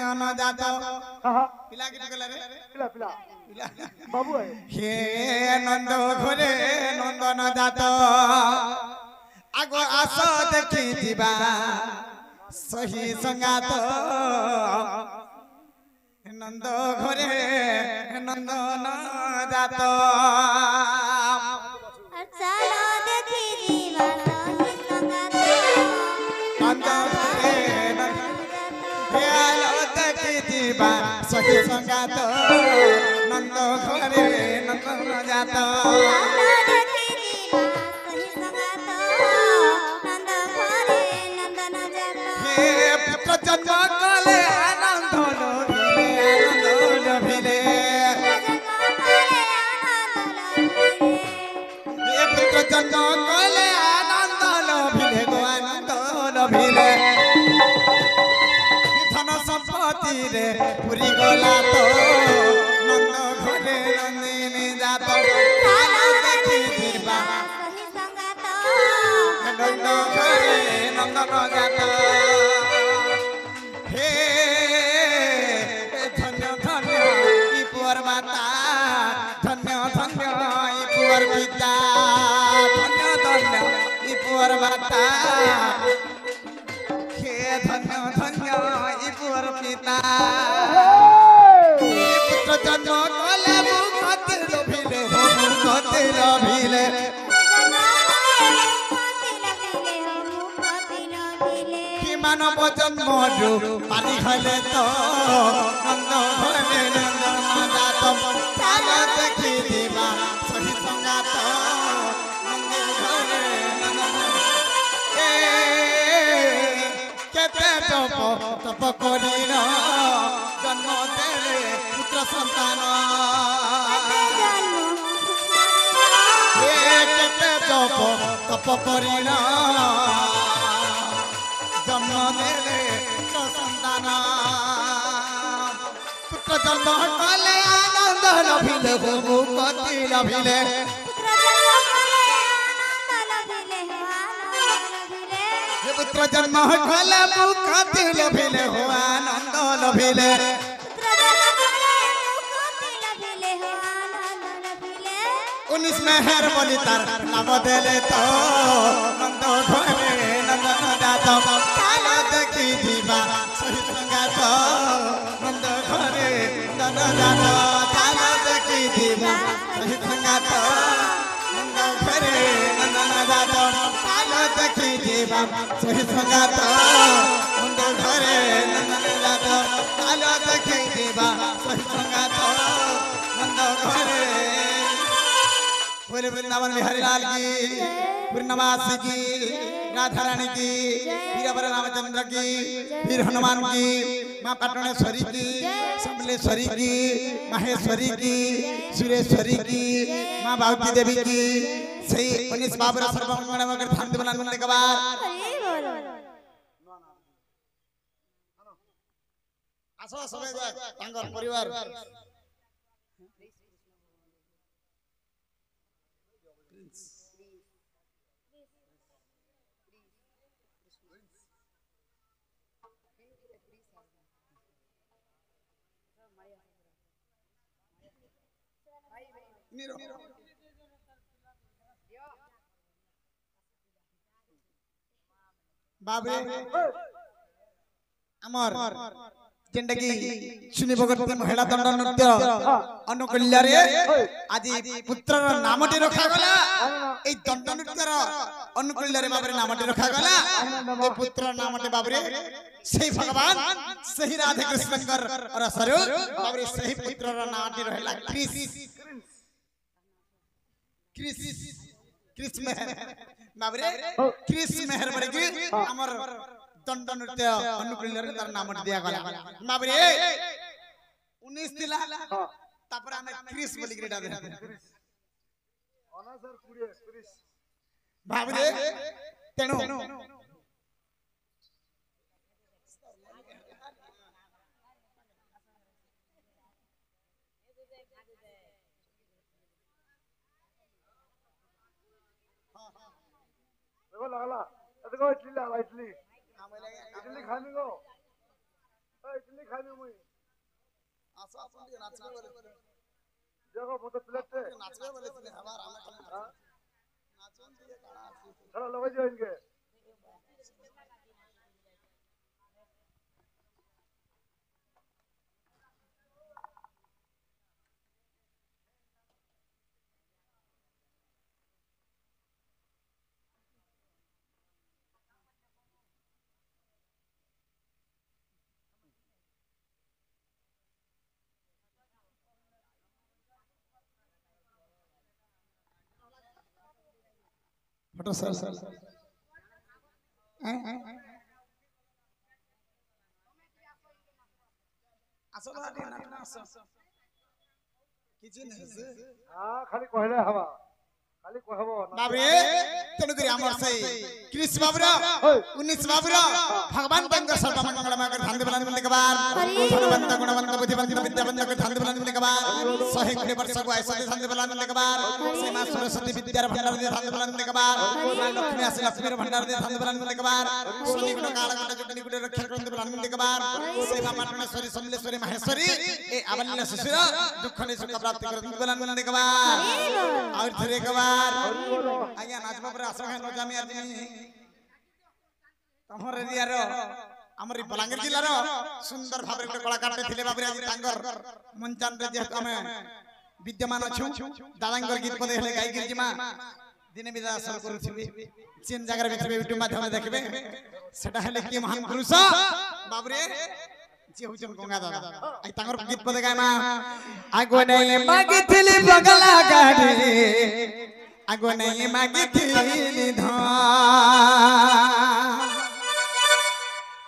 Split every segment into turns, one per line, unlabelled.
নয়ন জাত পিলা কি কলা রে
পিলা পিলা বাবু
হে নন্দ ঘরে নন্দন জাত আগ আস দেখি দিবা সহি সঙ্গাত নন্দ ঘরে নন্দন জাত
চলো দেখি দিবা সহি সঙ্গাত
নন্দ ঘরে হেলো দেখি দিবা সহি সঙ্গাত নন্দ ঘরে নন্দন জাত জন্ম কলে আনন্দ লভিলে পুত্র জন্ম কলে আনন্দ লভিলে গো আনন্দ লভিলে ধন সম্পত্তি রে পুরি গলা তো নন্দ ঘরে নন্দিনী জাত দেখি দিবা নন্দ ঘরে নন্দন জাত ধন্য ধন্য ইপুর পিতা ধন্য ধন্য ইপুর মাতা হে ধন্য ধন্য ইপুর পিতা পুত্র জন্ম কলে মুখতে লভিলে মুখতে লভিলে কি মানব জন্ম পারি হলে তো নন্দ ঘরে নন্দন জাত চালো দেখি দিবা সহি সঙ্গাত নন্দ ঘরে কেতে তপ করিল জন্ম দেলে পুত্র সন্তান কেতে তপ করিল জন্ম দেলে পুত্র সন্তান পুত্র জন্ম কলে আনন্দ লভিলে মুক্তি লভিলে পুত্র জন্ম কলে মুক্তি লভিলে হো আনন্দ লভিলে उन्नीस मेहर बोली तार नाम देले तो नंद घरे नंदन जात चालो देखी दिबा सही संगात नंद घरे नंदन जात चालो देखी दिबा सही संगात नंद घरे नंदन जात चालो देखी दिबा सही संगात नंद घरे नंदन जात चालो देखी दिबा सही संगात नंद घरे बोले वृंदावन बिहारी लाल की पूर्णमासी की राधा रानी की वीरवर रामचंद्र की वीर हनुमान की माँ पाटनेश्वरी की समलेश्वरी की माहेश्वरी की सुरेश्वरी की माँ भावती देवी की सही 19 बाबरा सर्वमंगल मगर धाम बनाने के बाद आसो सबे तांगर परिवार बाबे अमर जिंदगी सुनी भगवती महिला दंड नृत्य अनुकूल्य रे आज पुत्र नामटी रखा गला ए दंड नृत्य अनुकूल्य रे बाबरे नामटी रखा गला ए पुत्र नामटी बाबरे सही भगवान सही राधे कृष्णकर और सरो बाबरे सही पुत्र नामटी रहला क्रिस मेहर बाबरे क्रिस मेहर बड़े हमर दंड नृत्य अनुकूल्य रे तार नाम दिया गला बाबरे 19 दिला तापर हमें क्रिस बोली ग्रेडा दे
अनासर पुरे क्रिस
बाबरे तेनु
देखो लगला देखो इडली ला इडली इडली खाने को इडली খাইনি মুই
আসো আপনি টিকে নাচবে বলে
দেখো মতো প্লেটে
নাচবে বলেছিলে আবার আমরা
হ্যাঁ
নাচন দিয়ে কানা আছে
চলো লগে যাইঙ্গে
ফটো স্যার আসলে না আসো কিছু নেই
হ্যাঁ খালি কইলে হবা খালি কইব
বাবরে তেনুকরি আমার সেই কৃষ্ণ বাবুরা 19 বাবুরা ভগবান বঙ্গ সর্বমঙ্গল মঙ্গল ধান দেবলান বলে কবার ধনবন্ত গুণবন্ত বুদ্ধিবন্ত বিদ্যাবন্ত ধান দেবলান বলে কবার 100 কোটি বর্ষ গো আয়সা ধান দেবলান বলে কবার সেই মা সরস্বতী বিদ্যার ভান্ডার দিয়ে ধান দেবলান বলে কবার মা লক্ষ্মী আসে লক্ষ্মীর ভান্ডার দিয়ে ধান দেবলান বলে কবার শনি গুণ কাল গুণ যোগনি গুণ রক্ষা করতে বলান বলে কবার সেই মা পাটনেশ্বরী সমলেশ্বরী মাহেশ্বরী এই আবল্য শিশুর দুঃখ নে সুখ প্রাপ্তি করতে বলান বলে কবার আর ধরে কবার আজ্ঞা নাচবা পরে আসো খাই নজামি আজ তমর এরিয়ার আমার বলাঙ্গীর জেলার সুন্দর ভাবে একটা কলাকারতে থিলে বাবরে আজ তাঙ্গর মঞ্চান্তে যেহেতু আমি বিদ্যমান অছু দাদাঙ্গর গীত পদে হলে গাই গিরিজিমা দিনে বিদা আসর করুছিবি চিন জায়গার ভিতরে ইউটিউব মাধ্যমে দেখবে সেটা হলে কি মহান পুরুষ বাবরে যে হুজন গঙ্গা দাদা আই তাঙ্গর গীত পদে গায় মা আগনে মাগিছিলি বগলা গাড়ি আগনে মাগিছিলি ধা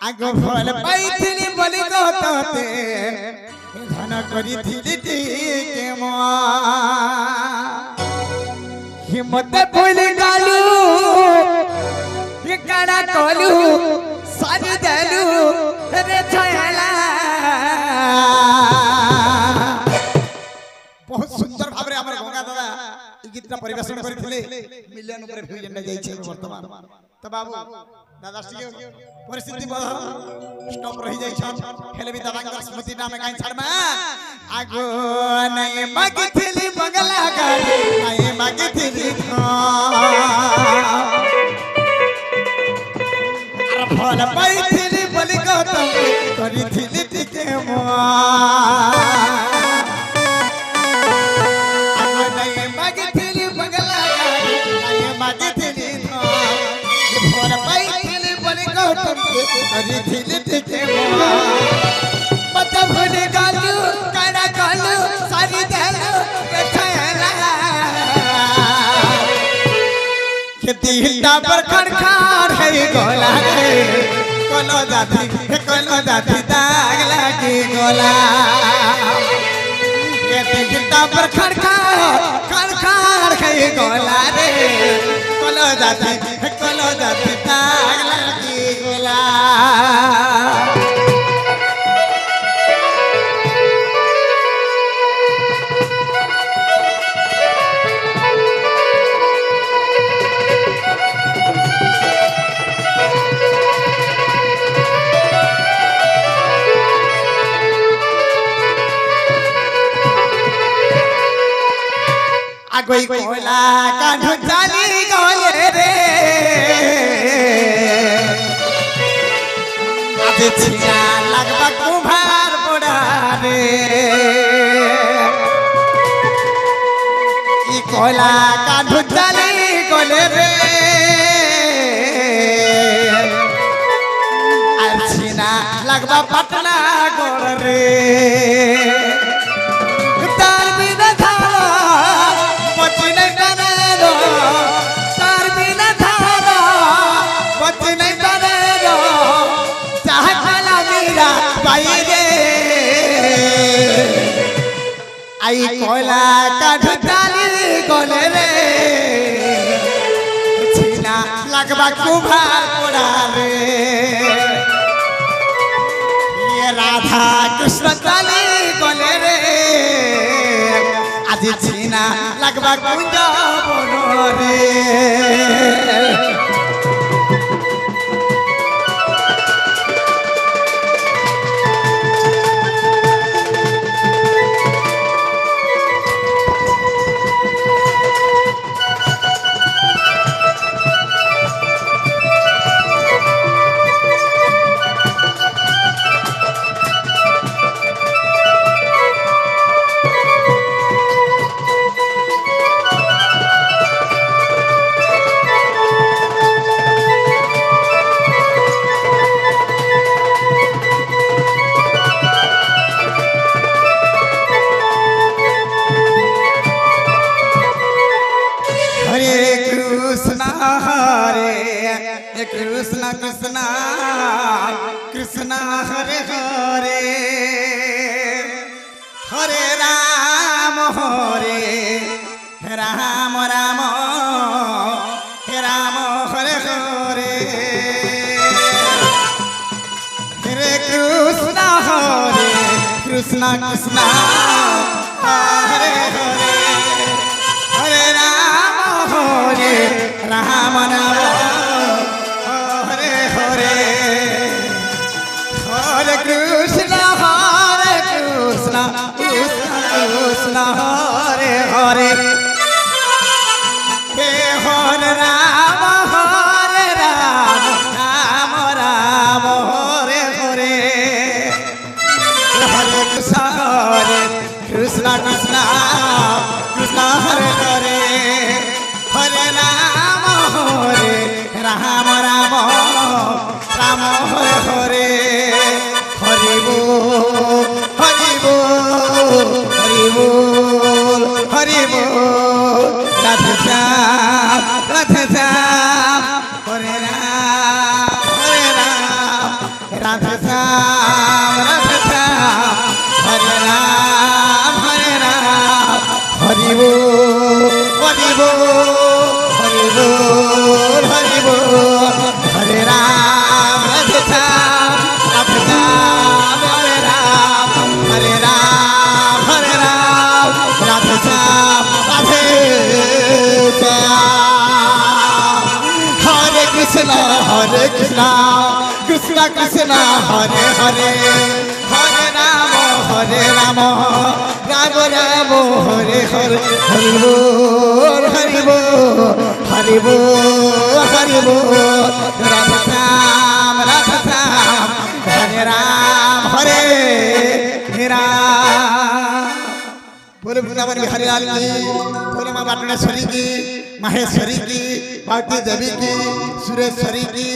আগো ফল পাইছিলি বলি কততে ধন করিছিলি টিকে মা হিম্মত ভুলি গালু কাড়া কলু সারি দেলু রে ছয়লা बहुत सुंदर भाव रे हमर गंगा दादा ई गीतटा परिवेशन करिथिले मिलियन ऊपर व्यू जेंडा जाई छै वर्तमान त बाबू दादा के परिस्थिति बड़ स्टॉप रही जाई छ हेले भी दादांगर स्मृति नाम काई छड़मा आगो नहीं मागिथिली बंगला गाड़ी नहीं मागिथिली अरे फल पाइथिली बलि गौतम करिथिली टिके मो अरे थिले टिके मत भूले गालू काना गालू सारी देलू छयला खेती हिंदा पर खड़खाड़ है गोला रे कोनो जाति दाग लागी गोला खेती हिंदा पर खड़खाड़ है गोला रे कोनो जाति दाग लागी गोला आगोई कोला कान्हो चाली गोले रे आजे छिया लगबा कुम्हार बुढ़ा रे ई कोला कान्हो चाली गोले रे आछिना लगबा पटना गोड़ रे आई कोला काढ़ताली गोले रे छीना लगबा कुम्हार पोड़ा रे ये राधा कृष्ण ताली गोले रे आज छीना लगबा कुंज बोलो रे हरे राम राम हरे हरे हरे कृष्ण कृष्ण हरे हरे हरे राम राम हरे हरे हरे कृष्ण कृष्ण हरे हरे हे हरे राम राम राम हरे हरे हरे कृष्ण कृष्ण हरे हरे हरे राम राम राम हरे हरे हरि बोल हरि बोल हरि बोल हरि बोल राधे श्याम हरे राम राधे श्याम हरे राम हरि बोल हरि बोल हरि बोल हरि बोल हरे राम राधे श्याम हरे राम राधे श्याम राधे श्याम हरे कृष्ण कृष्ण कृष्ण हरे हरे हरे राम राम राम हरे हरे हरि बोल हरि बोल हरि बोल हरि बोल राधे श्याम हरे राम हरे राम बोले वृंदावन बिहारी लाल की बोले माँ बाटनेश्वरी की माहेश्वरी की भारती देवी की सुरेश्वरी की